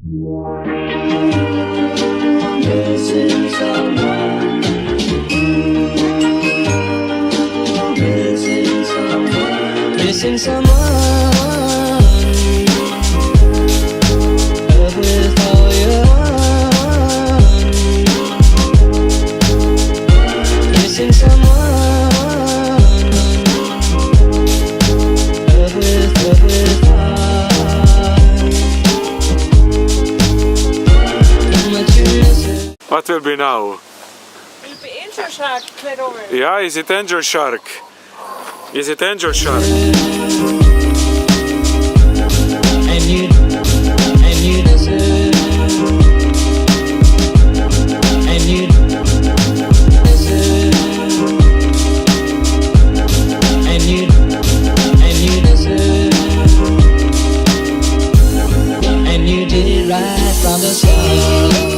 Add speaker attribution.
Speaker 1: Missing someone. Missing someone. Missing someone. Love with all your heart. Missing someone. Love with heart. How much you miss it.
Speaker 2: What will be now?
Speaker 3: Will be Angel Shark played over.
Speaker 2: Yeah, is it Angel Shark? Is it Angel Shark?
Speaker 1: And you deserve. And you deserve. And you deserve. And you did it right from the start.